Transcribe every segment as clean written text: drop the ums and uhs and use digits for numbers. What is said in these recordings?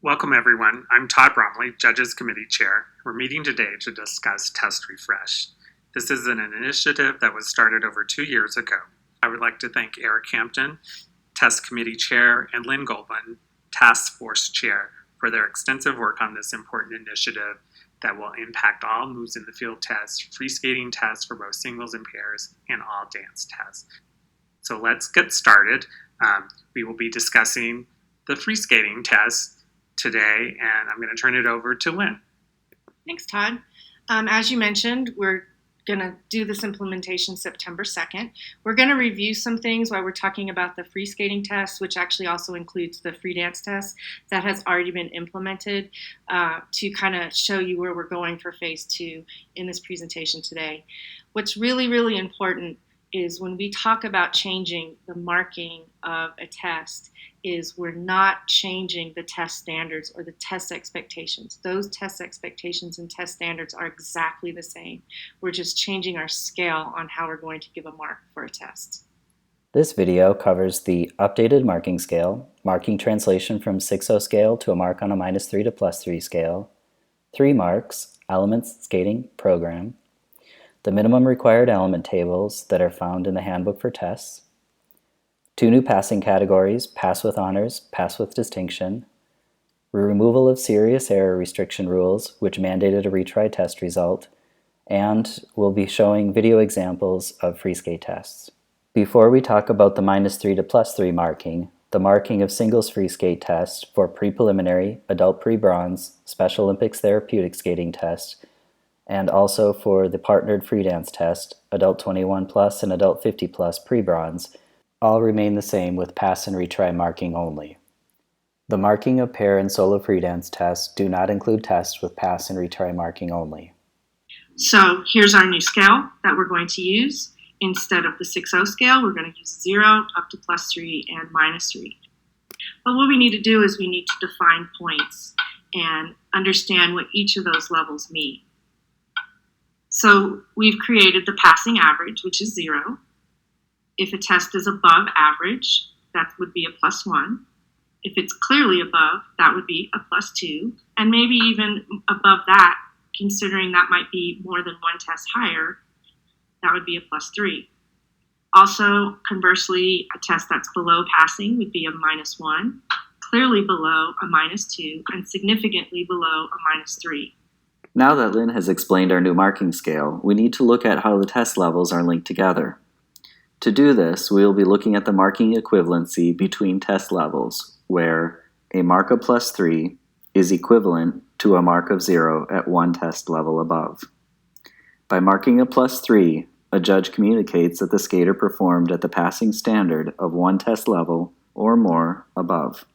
Welcome everyone. I'm Todd Bromley, Judges Committee Chair. We're meeting today to discuss Test Refresh. This is an initiative that was started over 2 years ago. I would like to thank Eric Hampton, Test Committee Chair, and Lynn Goldman, Task Force Chair, for their extensive work on this important initiative that will impact all moves in the field tests, free skating tests for both singles and pairs, and all dance tests. So let's get started. We will be discussing the free skating test today, and I'm going to turn it over to Lynn. Thanks, Todd. As you mentioned, we're going to do this implementation September 2nd. We're going to review some things while we're talking about the free skating test, which actually also includes the free dance test that has already been implemented, to kind of show you where we're going for phase 2 in this presentation today. What's really, really important is when we talk about changing the marking of a test, is we're not changing the test standards or the test expectations. Those test expectations and test standards are exactly the same. We're just changing our scale on how we're going to give a mark for a test. This video covers the updated marking scale, marking translation from 6.0 scale to a mark on a -3 to +3 scale, 3 marks, elements, skating, program, the minimum required element tables that are found in the handbook for tests, 2 new passing categories, pass with honors, pass with distinction, removal of serious error restriction rules, which mandated a retry test result, and we'll be showing video examples of free skate tests. Before we talk about the -3 to +3 marking, the marking of singles free skate test for pre-preliminary, adult pre-bronze, Special Olympics therapeutic skating test, and also for the partnered free dance test, adult 21 plus and adult 50 plus pre-bronze, all remain the same with pass and retry marking only. The marking of pair and solo free dance tests do not include tests with pass and retry marking only. So here's our new scale that we're going to use. Instead of the 6.0 scale, we're going to use 0 up to +3 and -3. But what we need to do is we need to define points and understand what each of those levels mean. So we've created the passing average, which is 0. If a test is above average, that would be a +1. If it's clearly above, that would be a +2. And maybe even above that, considering that might be more than one test higher, that would be a +3. Also, conversely, a test that's below passing would be a -1, clearly below a -2, and significantly below a -3. Now that Lynn has explained our new marking scale, we need to look at how the test levels are linked together. To do this, we will be looking at the marking equivalency between test levels, where a mark of +3 is equivalent to a mark of 0 at one test level above. By marking a +3, a judge communicates that the skater performed at the passing standard of one test level or more above.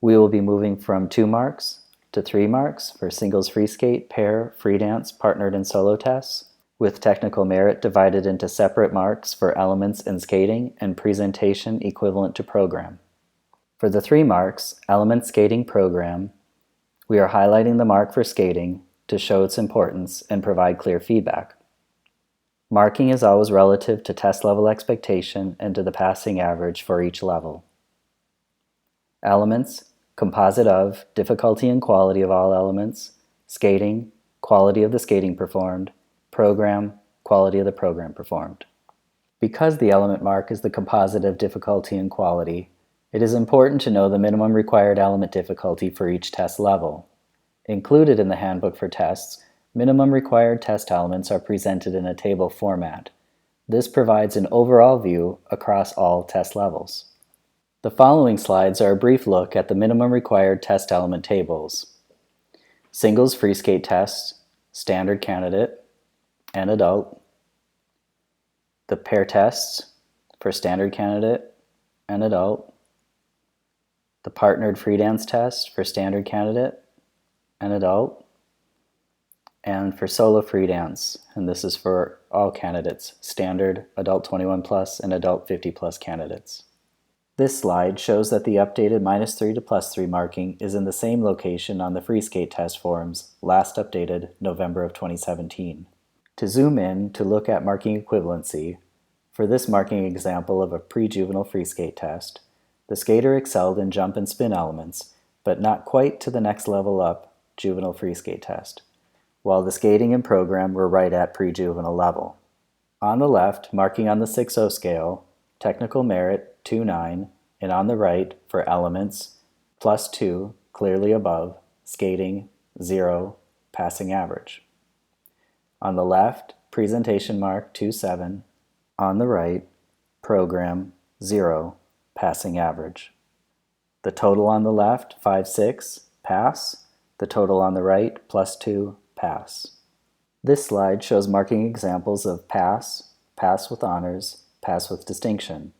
We will be moving from 2 marks to 3 marks for singles free skate, pair, free dance, partnered and solo tests, with technical merit divided into separate marks for elements and skating and presentation equivalent to program. For the 3 marks, element, skating, program, we are highlighting the mark for skating to show its importance and provide clear feedback. Marking is always relative to test level expectation and to the passing average for each level. Elements, composite of difficulty and quality of all elements, skating, quality of the skating performed, program, quality of the program performed. Because the element mark is the composite of difficulty and quality, it is important to know the minimum required element difficulty for each test level. Included in the handbook for tests, minimum required test elements are presented in a table format. This provides an overall view across all test levels. The following slides are a brief look at the minimum required test element tables. Singles free skate test, standard candidate, and adult. The pair tests for standard candidate and adult. The partnered free dance test for standard candidate and adult. And for solo free dance, and this is for all candidates, standard, adult 21 plus, and adult 50 plus candidates. This slide shows that the updated -3 to +3 marking is in the same location on the free skate test forms, last updated November of 2017. To zoom in to look at marking equivalency, for this marking example of a pre-juvenile free skate test, The skater excelled in jump and spin elements, but not quite to the next level up, juvenile free skate test, while the skating and program were right at pre-juvenile level. On the left, marking on the 6-0 scale, technical merit 2.9, and on the right, for elements, +2, clearly above, skating 0, passing average. On the left, presentation mark 2.7, on the right, program 0, passing average. The total on the left, 5.6, pass. The total on the right, +2, pass. This slide shows marking examples of pass, pass with honors, pass with distinction.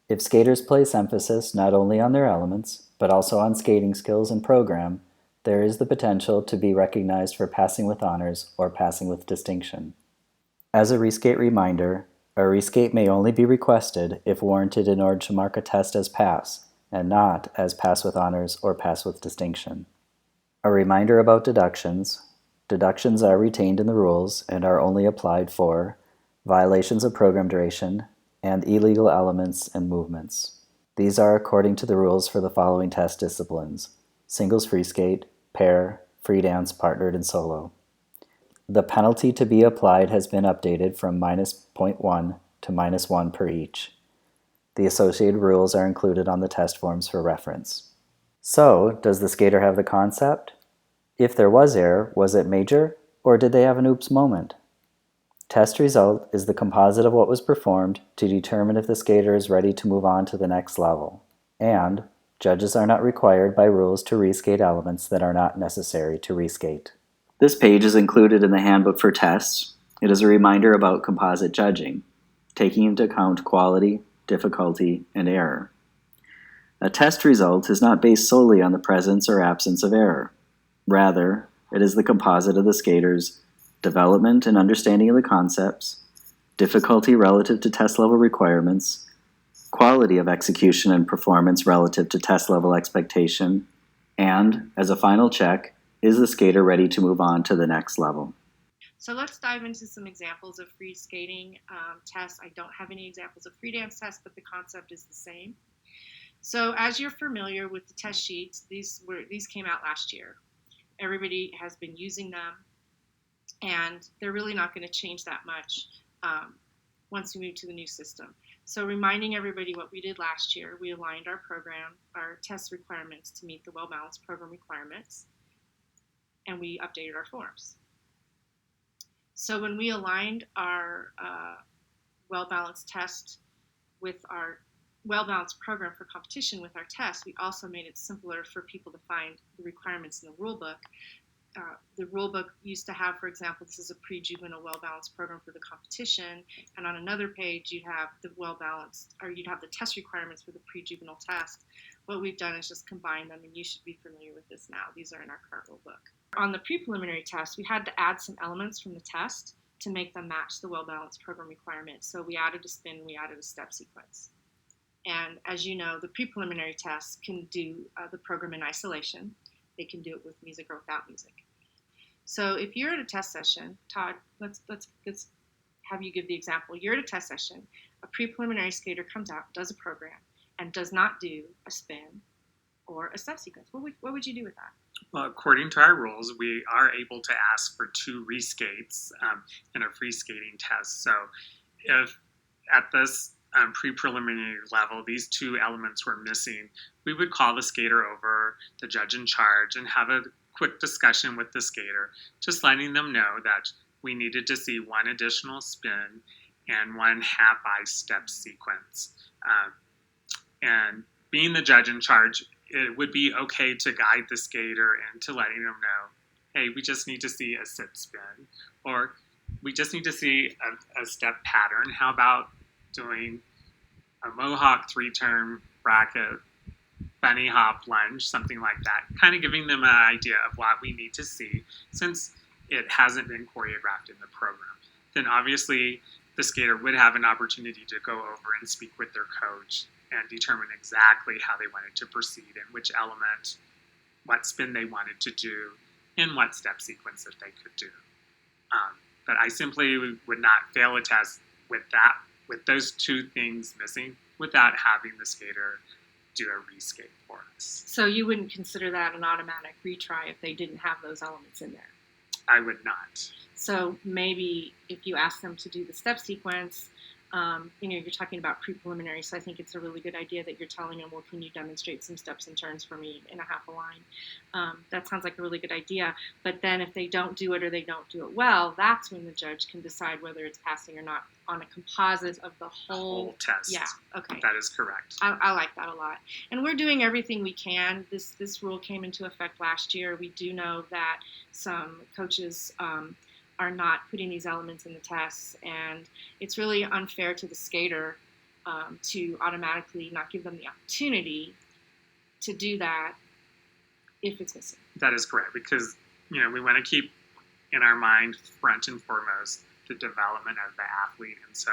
If skaters place emphasis not only on their elements, but also on skating skills and program, there is the potential to be recognized for passing with honors or passing with distinction. As a reskate reminder, a reskate may only be requested if warranted in order to mark a test as pass, and not as pass with honors or pass with distinction. A reminder about deductions. Deductions are retained in the rules and are only applied for violations of program duration and illegal elements and movements. These are according to the rules for the following test disciplines: singles free skate, pair, free dance, partnered, and solo. The penalty to be applied has been updated from -0.1 to -1 per each. The associated rules are included on the test forms for reference. So, does the skater have the concept? If there was error, was it major, or did they have an oops moment? Test result is the composite of what was performed to determine if the skater is ready to move on to the next level. And judges are not required by rules to reskate elements that are not necessary to reskate. This page is included in the handbook for tests. It is a reminder about composite judging, taking into account quality, difficulty, and error. A test result is not based solely on the presence or absence of error. Rather, it is the composite of the skater's development and understanding of the concepts, difficulty relative to test level requirements, quality of execution and performance relative to test level expectation, and, as a final check, is the skater ready to move on to the next level? So let's dive into some examples of free skating tests. I don't have any examples of free dance tests, but the concept is the same. So as you're familiar with the test sheets, these came out last year. Everybody has been using them, and they're really not going to change that much once we move to the new system. So reminding everybody what we did last year, we aligned our program, our test requirements to meet the well-balanced program requirements, and we updated our forms. So when we aligned our well-balanced test with our well-balanced program for competition with our test, we also made it simpler for people to find the requirements in the rule book. The rule book used to have, for example, this is a pre-juvenile well-balanced program for the competition, and on another page you'd have the well-balanced, or you'd have the test requirements for the pre-juvenile test. What we've done is just combine them, and you should be familiar with this now. These are in our current rule book. On the pre-preliminary test, we had to add some elements from the test to make them match the well-balanced program requirements. So we added a spin, we added a step sequence. And as you know, the pre-preliminary tests can do the program in isolation. They can do it with music or without music. So if you're at a test session, Todd, let's have you give the example. You're at a test session, a pre-preliminary skater comes out, does a program, and does not do a spin or a step sequence. What would you do with that? Well, according to our rules, we are able to ask for 2 reskates in a free skating test. So if at this pre-preliminary level, these 2 elements were missing, we would call the skater over, the judge in charge, and have a quick discussion with the skater, just letting them know that we needed to see 1 additional spin and 1 half-eye step sequence. And being the judge in charge, it would be okay to guide the skater into letting them know, hey, we just need to see a sit spin, or we just need to see a step pattern. How about doing a mohawk 3-turn bracket, bunny hop lunge, something like that, kind of giving them an idea of what we need to see since it hasn't been choreographed in the program. Then obviously the skater would have an opportunity to go over and speak with their coach and determine exactly how they wanted to proceed and which element, what spin they wanted to do, and what step sequence that they could do. But I simply would not fail a test with those 2 things missing without having the skater do a reskate for for us. So you wouldn't consider that an automatic retry if they didn't have those elements in there? I would not. So maybe if you ask them to do the step sequence, you're talking about pre-preliminary, so I think it's a really good idea that you're telling them, well, can you demonstrate some steps and turns for me in a half a line? That sounds like a really good idea. But then if they don't do it or they don't do it well, that's when the judge can decide whether it's passing or not on a composite of the whole test. Yeah, okay. That is correct. I like that a lot. And we're doing everything we can. This rule came into effect last year. We do know that some coaches are not putting these elements in the tests, and it's really unfair to the skater to automatically not give them the opportunity to do that if it's missing. That is correct, because we want to keep in our mind front and foremost the development of the athlete, and so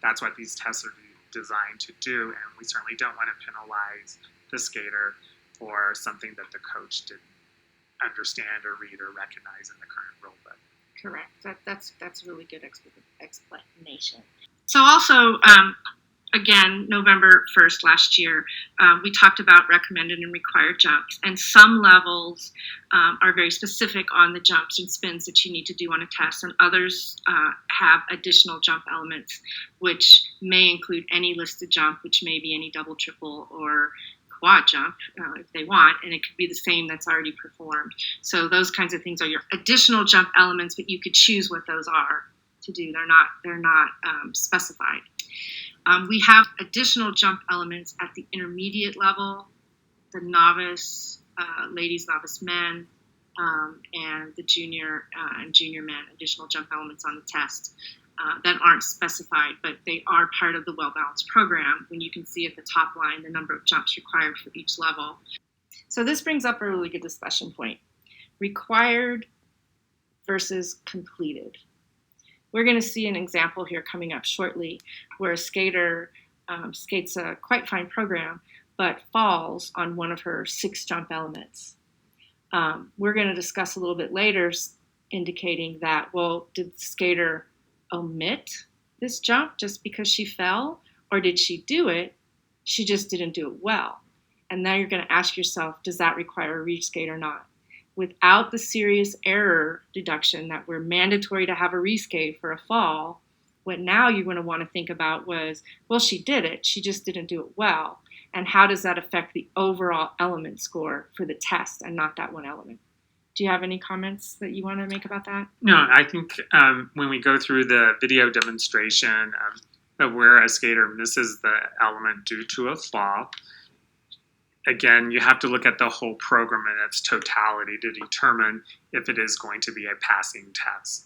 that's what these tests are designed to do, and we certainly don't want to penalize the skater for something that the coach didn't understand or read or recognize in the current rule book. Correct. That's a really good explanation. So also, again, November 1st last year, we talked about recommended and required jumps, and some levels are very specific on the jumps and spins that you need to do on a test, and others have additional jump elements, which may include any listed jump, which may be any double, triple, or quad jump if they want, and it could be the same that's already performed. So those kinds of things are your additional jump elements, but you could choose what those are to do. They're not specified. We have additional jump elements at the intermediate level, the novice, ladies, novice men, and the junior and junior men, additional jump elements on the test that aren't specified, but they are part of the well-balanced program when you can see at the top line the number of jumps required for each level. So this brings up a really good discussion point. Required versus completed. We're going to see an example here coming up shortly where a skater skates a quite fine program but falls on one of her 6 jump elements. We're going to discuss a little bit later indicating that, well, did the skater omit this jump just because she fell, or did she do it, she just didn't do it well? And now you're going to ask yourself, does that require a reskate or not? Without the serious error deduction that we're mandatory to have a reskate for a fall, what now you're going to want to think about was, well, she did it, she just didn't do it well. And how does that affect the overall element score for the test and not that one element? Do you have any comments that you want to make about that? No, I think when we go through the video demonstration of where a skater misses the element due to a fall, again, you have to look at the whole program in its totality to determine if it is going to be a passing test.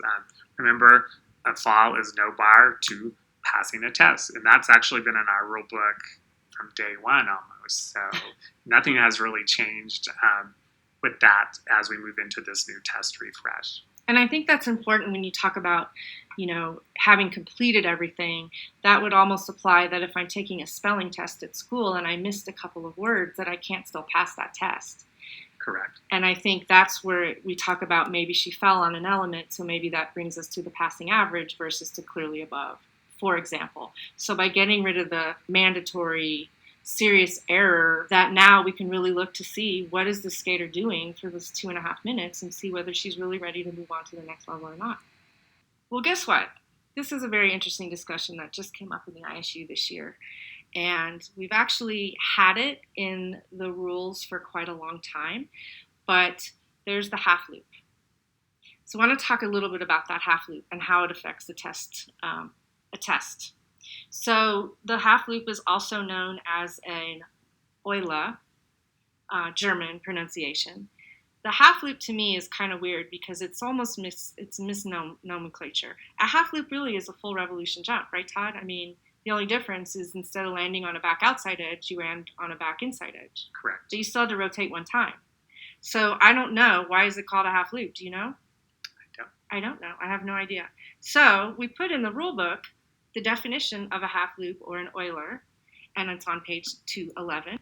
Remember, a fall is no bar to passing a test, and that's actually been in our rule book from day one almost. So nothing has really changed with that as we move into this new test refresh. And I think that's important when you talk about, having completed everything. That would almost apply that if I'm taking a spelling test at school and I missed a couple of words, that I can't still pass that test. Correct. And I think that's where we talk about maybe she fell on an element, so maybe that brings us to the passing average versus to clearly above, for example. So by getting rid of the mandatory serious error, that now we can really look to see what is the skater doing for this 2.5 minutes and see whether she's really ready to move on to the next level or not. Well, guess what? This is a very interesting discussion that just came up in the ISU this year. And we've actually had it in the rules for quite a long time, but there's the half loop. So I want to talk a little bit about that half loop and how it affects the test, a test. So the half loop is also known as an Eule, German pronunciation. The half loop to me is kind of weird because it's almost misnomenclature. A half loop really is a full revolution jump, right, Todd? I mean, the only difference is instead of landing on a back outside edge, you land on a back inside edge. Correct. But you still have to rotate one time. So I don't know. Why is it called a half loop? Do you know? I don't know. I have no idea. So we put in the rule book the definition of a half loop or an Euler, and it's on page 211.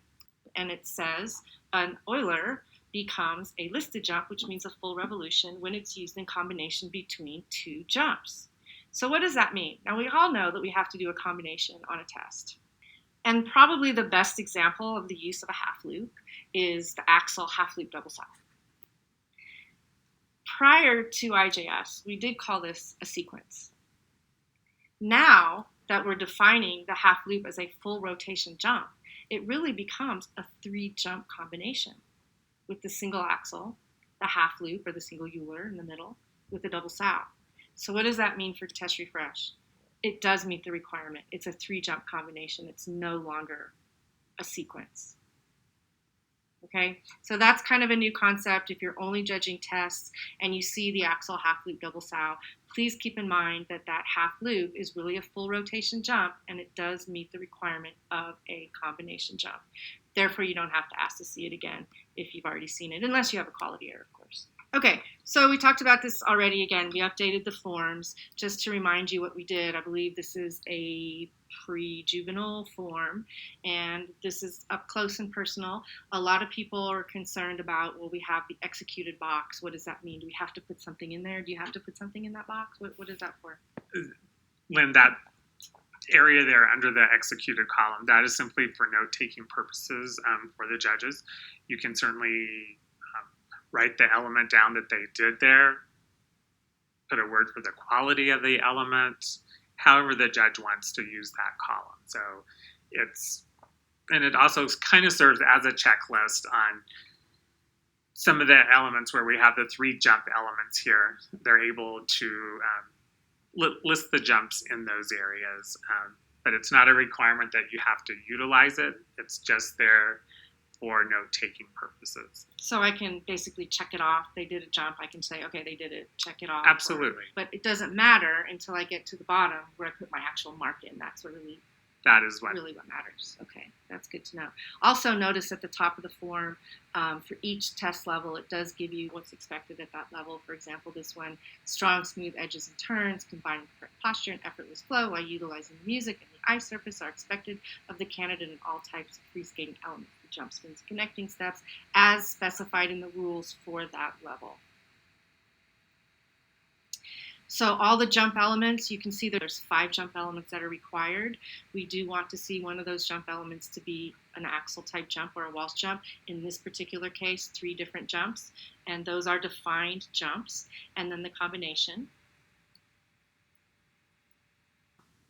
And it says an Euler becomes a listed jump, which means a full revolution, when it's used in combination between 2 jumps. So what does that mean? Now, we all know that we have to do a combination on a test. And probably the best example of the use of a half loop is the axle half loop double sow. Prior to IJS, we did call this a sequence. Now that we're defining the half loop as a full rotation jump, it really becomes a 3-jump combination with the single axle, the half loop or the single Euler in the middle, with the double sow. So what does that mean for test refresh? It does meet the requirement. It's a 3-jump combination. It's no longer a sequence. Okay, so that's kind of a new concept. If you're only judging tests and you see the axle half loop double sow, please keep in mind that that half loop is really a full rotation jump, and it does meet the requirement of a combination jump. Therefore, you don't have to ask to see it again if you've already seen it, unless you have a quality error, of course. Okay, so we talked about this already. Again, we updated the forms. Just to remind you what we did, I believe this is a pre-juvenile form, and this is up close and personal. A lot of people are concerned about, well, we have the executed box. What does that mean? Do we have to put something in there? Do you have to put something in that box? What is that for? Lynn, that area there under the executed column, that is simply for note-taking purposes for the judges. You can certainly write the element down that they did there, put a word for the quality of the element, however the judge wants to use that column. So it also kind of serves as a checklist on some of the elements where we have the 3 jump elements here. They're able to list the jumps in those areas, but it's not a requirement that you have to utilize it. It's just there for note-taking purposes. So I can basically check it off. They did a jump. I can say, okay, they did it, check it off. Absolutely. But it doesn't matter until I get to the bottom where I put my actual mark in. That's really what matters. Okay, that's good to know. Also notice at the top of the form, for each test level, it does give you what's expected at that level. For example, this one, strong, smooth edges and turns, combined with correct posture and effortless flow while utilizing the music and the eye surface are expected of the candidate in all types of free skating elements, the jump spins, connecting steps, as specified in the rules for that level. So all the jump elements, you can see that there's 5 jump elements that are required. We do want to see one of those jump elements to be an axle type jump or a Walsh jump. In this particular case, 3 different jumps, and those are defined jumps, and then the combination.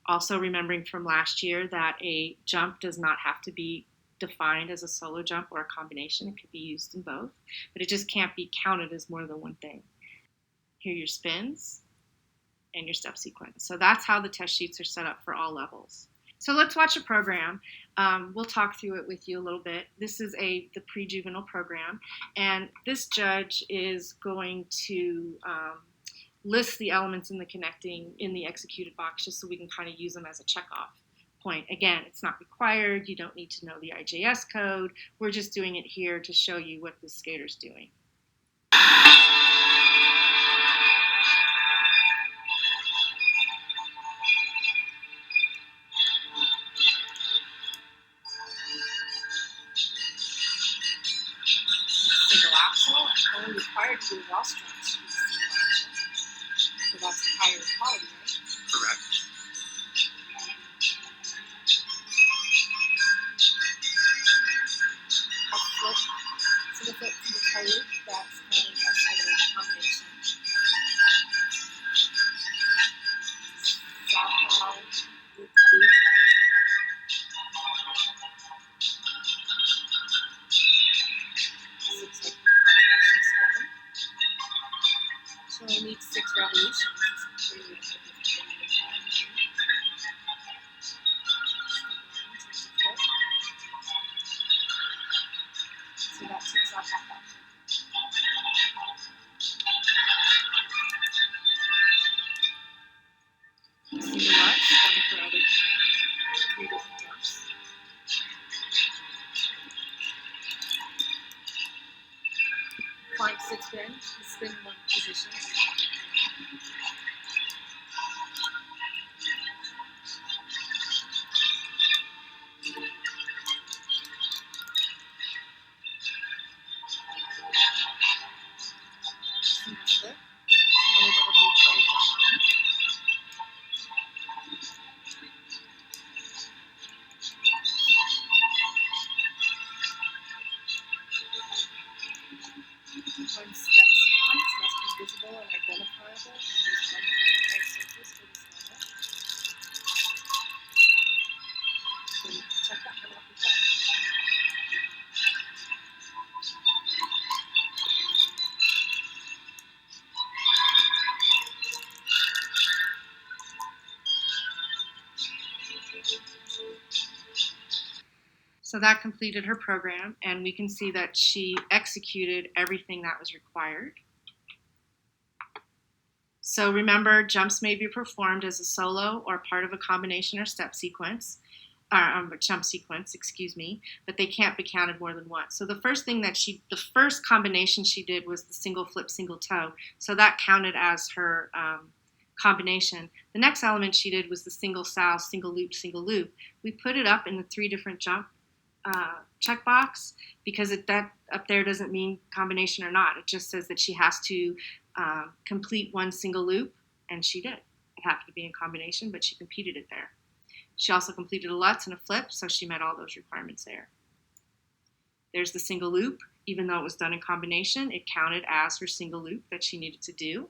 Also remembering from last year that a jump does not have to be defined as a solo jump or a combination. It could be used in both, but it just can't be counted as more than one thing. Here are your spins and your step sequence. So that's how the test sheets are set up for all levels. So let's watch a program. We'll talk through it with you a little bit. This is the pre-juvenile program, and this judge is going to list the elements in the executed box just so we can kind of use them as a checkoff point. Again, it's not required. You don't need to know the IJS code. We're just doing it here to show you what the skater's doing. Single axle, only required to do Walsh jumps to use a single axle. So that's higher quality, right? Correct. So the toe loop, that's counting as a combination. Southpaw loop loop. This looks like a combination spin. So I need 6 revolutions. This is clearly a different time. So that takes off that option. Single Lutz, one for other 3 different jumps. Flying 6 spin, you spin 1 position. Single slip, another little blue color jump on it. One step sequence must be visible and identifiable and use one entire surface for this level. So check that one off yourself. So that completed her program, and we can see that she executed everything that was required. So remember, jumps may be performed as a solo or part of a combination or step sequence, jump sequence, but they can't be counted more than once. So the first combination she did was the single flip, single toe. So that counted as her combination. The next element she did was the single sow, single loop, single loop. We put it up in the 3 different jump checkbox because that up there doesn't mean combination or not. It just says that she has to complete one single loop, and she did. It happened to be in combination, but she completed it there. She also completed a Lutz and a flip, so she met all those requirements there. There's the single loop. Even though it was done in combination, it counted as her single loop that she needed to do.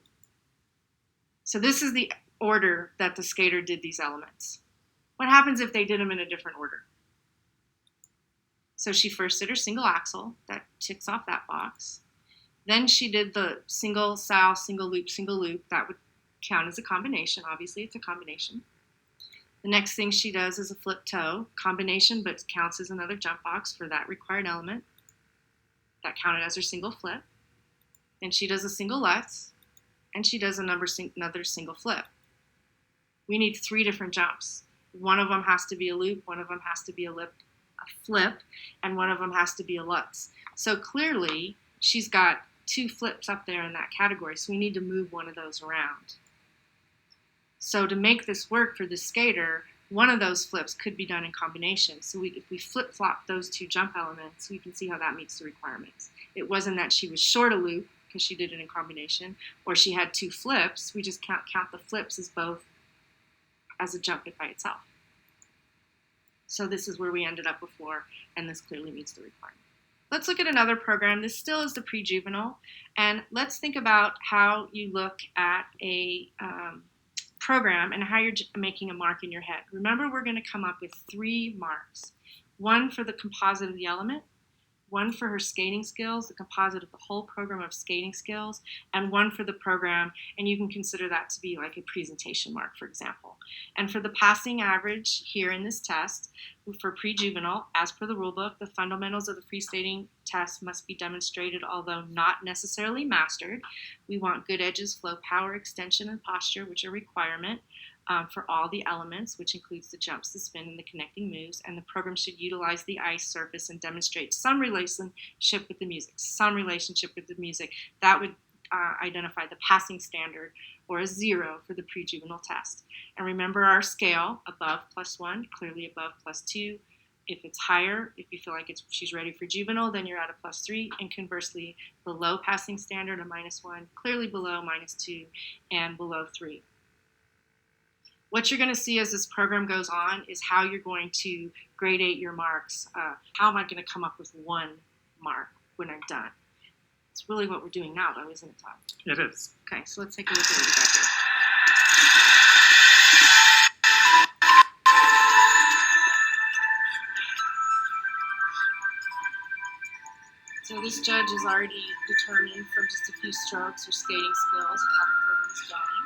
So this is the order that the skater did these elements. What happens if they did them in a different order? So she first did her single axel. That ticks off that box. Then she did the single sow, single loop, single loop. That would count as a combination. Obviously, it's a combination. The next thing she does is a flip toe. Combination, but counts as another jump box for that required element. That counted as her single flip. Then she does a single Lutz, and she does another single flip. We need 3 different jumps. One of them has to be a loop, one of them has to be a flip, and one of them has to be a Lutz. So clearly, she's got 2 flips up there in that category, so we need to move one of those around. So to make this work for the skater, one of those flips could be done in combination. So if we flip-flop those 2 jump elements, we can see how that meets the requirements. It wasn't that she was short a loop, because she did it in combination, or she had 2 flips. We just count the flips as both as a jump by itself. So this is where we ended up before, and this clearly meets the requirement. Let's look at another program. This still is the pre-juvenile, and let's think about how you look at a program and how you're making a mark in your head. Remember, we're going to come up with 3 marks. One for the composite of the element, one for her skating skills, the composite of the whole program of skating skills, and one for the program, and you can consider that to be like a presentation mark, for example. And for the passing average here in this test, for pre-juvenile, as per the rulebook, the fundamentals of the free skating test must be demonstrated, although not necessarily mastered. We want good edges, flow, power, extension, and posture, which are requirement for all the elements, which includes the jumps, the spin, and the connecting moves. And the program should utilize the ice surface and demonstrate some relationship with the music. That would identify the passing standard, or a 0 for the pre-juvenile test. And remember our scale, above +1, clearly above +2. If it's higher, if you feel like she's ready for juvenile, then you're at a +3. And conversely, below passing standard, a -1, clearly below -2, and below 3. What you're going to see as this program goes on is how you're going to gradate your marks. How am I going to come up with 1 mark when I'm done? It's really what we're doing now, though, isn't it, Todd? It is. Okay, so let's take a look at what we got here. So this judge has already determined from just a few strokes her skating skills and how the program is going.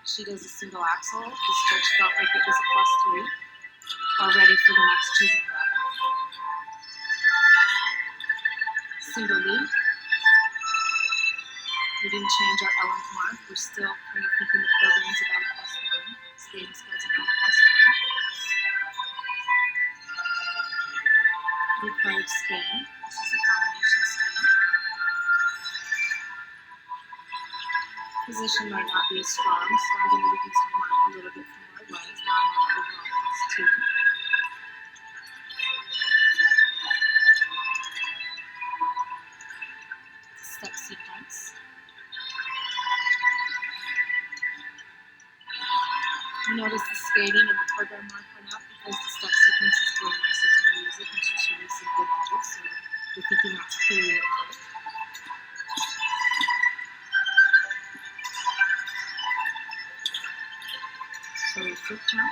She does a single axel. This judge felt like it was a +3, already for the next juvenile level. Single loop. We didn't change our element mark. We're still kind of thinking the program's about a +1. Skating skills about a +1. Required spin. This is a combination spin. Position might not be as strong, so I'm going to reduce my mark a little bit from where it was. Now I'm at overall +2. Step sequence. You notice the skating and the program mark went up because the step sequence is going nicely to the music and she's showing some good edges, so we're thinking that's clearly a mark. stick jump.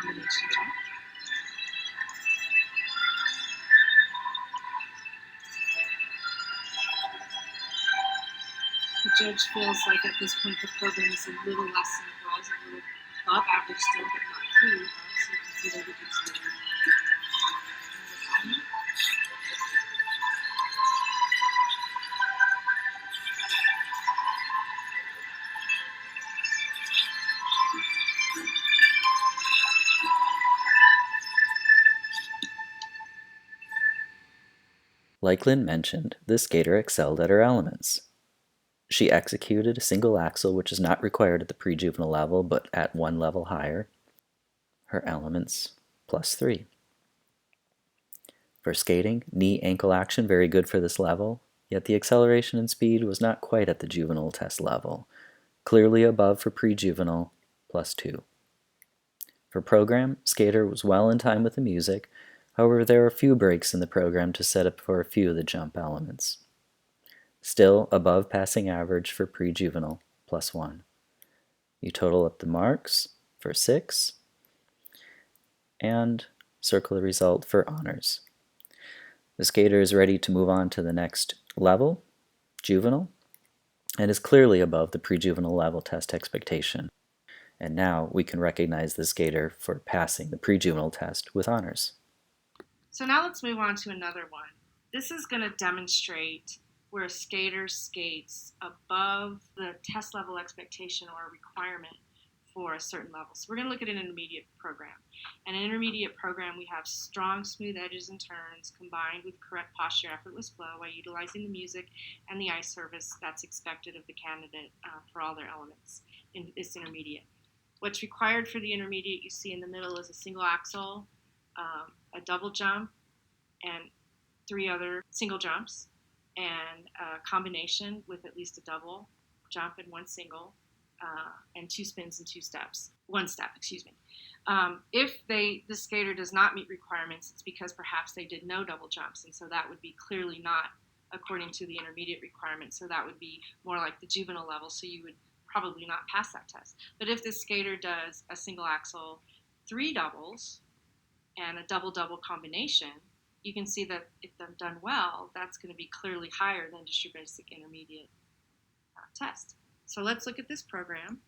Combination jump. The judge feels like at this point the program is a little less than it was, a little above average still, but not clearly above, so you can see that it is there. Another element. Like Lynn mentioned, this skater excelled at her elements. She executed a single axel, which is not required at the pre-juvenile level, but at one level higher. Her elements +3. For skating, knee ankle action very good for this level, yet the acceleration and speed was not quite at the juvenile test level, clearly above for pre-juvenile +2. For program, skater was well in time with the music, however there were a few breaks in the program to set up for a few of the jump elements. Still above passing average for pre-juvenile +1. You total up the marks for 6 and circle the result for honors. The skater is ready to move on to the next level, juvenile, and is clearly above the pre-juvenile level test expectation. And now we can recognize the skater for passing the pre-juvenile test with honors. So now let's move on to another one. This is going to demonstrate where a skater skates above the test level expectation or requirement for a certain level. So we're going to look at an intermediate program. In an intermediate program, we have strong, smooth edges and turns combined with correct posture, effortless flow while utilizing the music and the eye service that's expected of the candidate for all their elements in this intermediate. What's required for the intermediate, you see in the middle, is a single axel, a double jump, and 3 other single jumps, and a combination with at least a double jump and 1 single, and 2 spins and 2 steps. 1 step, excuse me. If the skater does not meet requirements, it's because perhaps they did no double jumps, and so that would be clearly not according to the intermediate requirement. So that would be more like the juvenile level, so you would probably not pass that test. But if the skater does a single axel, 3 doubles, and a double-double combination, you can see that if they've done well, that's going to be clearly higher than just your basic intermediate test. So let's look at this program.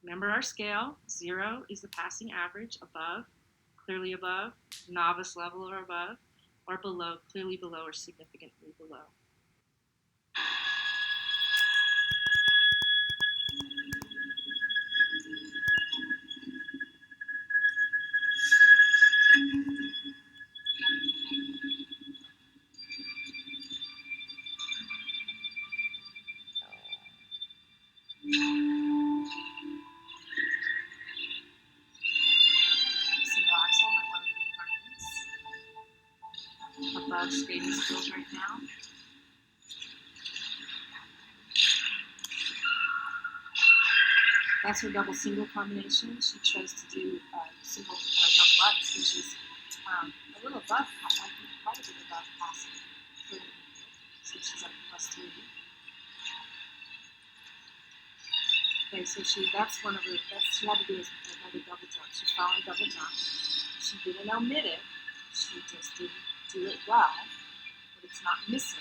Remember our scale. 0 is the passing average, above, clearly above, novice level or above, or below, clearly below or significantly below. Single axle, not one of the requirements. Above skating skills right now. That's her double single combination. She chose to do single double ups, which is a little above, I think quite a bit above passing. So she's up to +3. Okay, so that's one of her, she had to do another double jump. She followed double jump. She didn't omit it. She just didn't do it well, but it's not missing.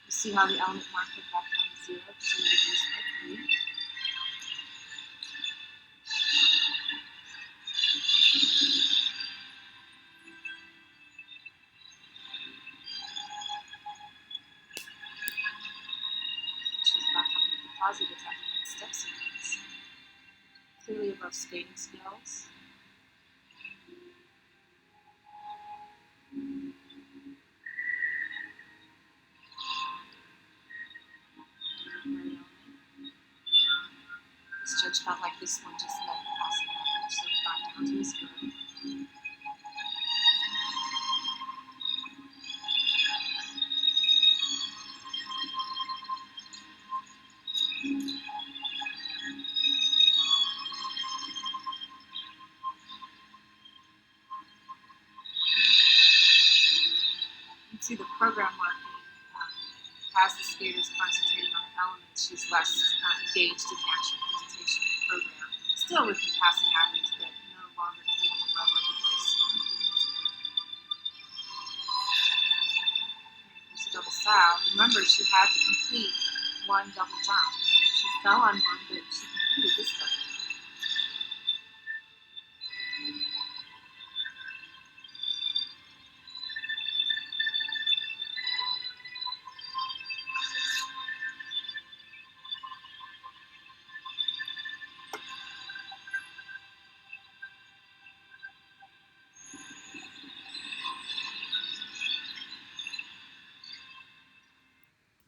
You see how the element mark went back down to 0 because we reduced by 3. She's back up into the positive after that step sequence. Clearly above skating skills. This judge felt like this one just met the passing average, so we got down to a 0. through the program marking, as the skater is concentrating on the elements, she's less engaged in the actual presentation of the program. Still within passing average, but no longer at the level it was. There's a double sow. Remember, she had to complete one double jump. She fell on one, but she completed this double jump.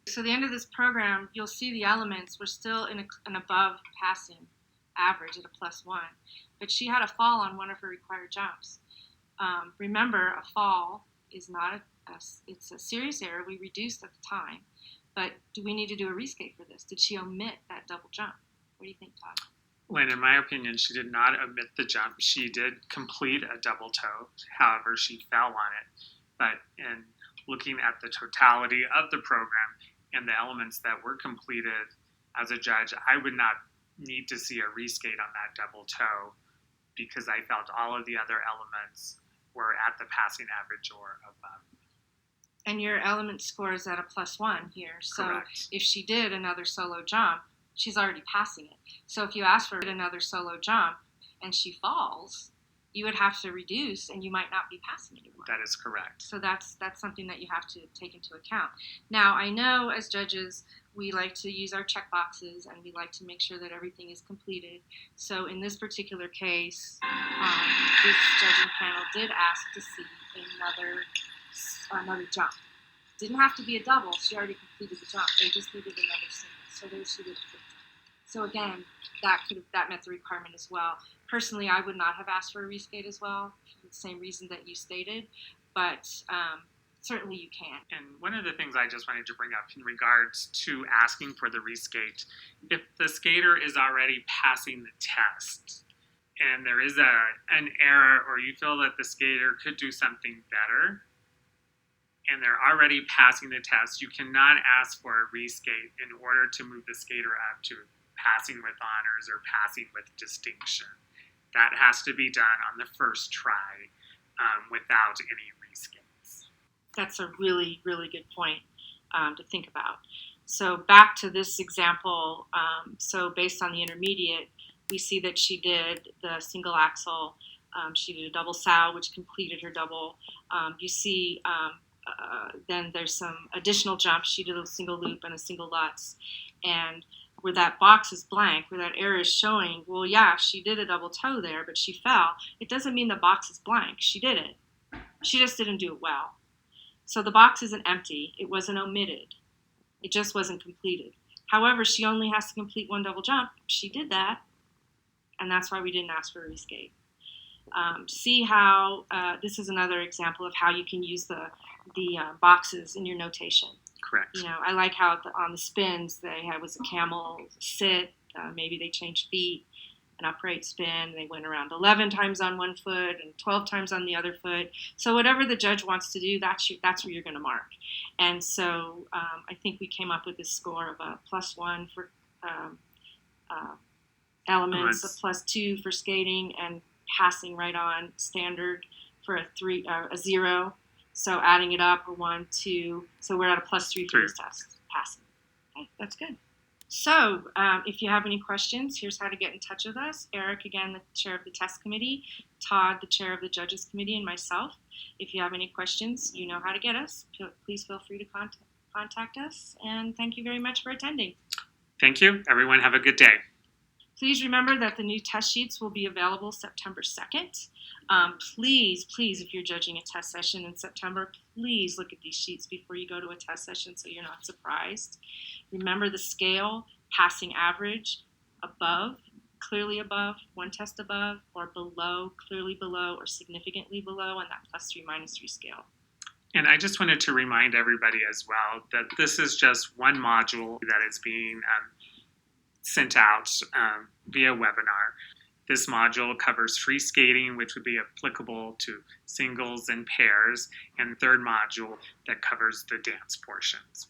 So the end of this program, you'll see the elements. We're still in an above passing average at a +1, but she had a fall on one of her required jumps. Remember, a fall is not it's a serious error. We reduced at the time, but do we need to do a reskate for this? Did she omit that double jump? What do you think, Todd? Lynn, in my opinion, she did not omit the jump. She did complete a double toe. However, she fell on it. But in looking at the totality of the program and the elements that were completed, as a judge, I would not need to see a reskate on that double toe because I felt all of the other elements were at the passing average or above. And your element score is at a +1 here. So Correct. if she did another solo jump, she's already passing it. So if you ask for another solo jump and she falls, you would have to reduce and you might not be passing anymore. That is correct. So that's something that you have to take into account. Now, I know as judges, we like to use our check boxes and we like to make sure that everything is completed. So in this particular case, this judging panel did ask to see another jump. Didn't have to be a double. She already completed the jump. They just needed another single. So there she did a fifth jump. So again, that met the requirement as well. Personally, I would not have asked for a reskate as well, for the same reason that you stated, but certainly you can. And one of the things I just wanted to bring up in regards to asking for the reskate, if the skater is already passing the test and there is an error or you feel that the skater could do something better and they're already passing the test, you cannot ask for a reskate in order to move the skater up to passing with honors or passing with distinction. That has to be done on the first try without any reskates. That's a really, really good point to think about. So back to this example, so based on the intermediate, we see that she did the single axel, she did a double sow, which completed her double. You see then there's some additional jumps. She did a single loop and a single Lutz. And where that box is blank, where that error is showing, well, yeah, she did a double toe there, but she fell. It doesn't mean the box is blank. She did it. She just didn't do it well. So the box isn't empty. It wasn't omitted. It just wasn't completed. However, she only has to complete one double jump. She did that, and that's why we didn't ask for a reskate. See how this is another example of how you can use the boxes in your notation. Correct. You know, I like how on the spins they had was a camel sit, maybe they changed feet, an upright spin, they went around 11 times on one foot and 12 times on the other foot. So whatever the judge wants to do, that's where you're going to mark. And so I think we came up with this score of a +1 for elements, a +2 for skating, and passing right on standard for a 0. So adding it up, a 1, 2. So we're at a +3 for this test, passing. Okay, that's good. So if you have any questions, here's how to get in touch with us. Eric, again, the chair of the test committee. Todd, the chair of the judges committee, and myself. If you have any questions, you know how to get us. Please feel free to contact us. And thank you very much for attending. Thank you. Everyone have a good day. Please remember that the new test sheets will be available September 2nd. Please, if you're judging a test session in September, please look at these sheets before you go to a test session so you're not surprised. Remember the scale, passing average, above, clearly above, one test above, or below, clearly below, or significantly below on that +3, -3 scale. And I just wanted to remind everybody as well that this is just one module that is being sent out via webinar. This module covers free skating, which would be applicable to singles and pairs, and third module that covers the dance portions.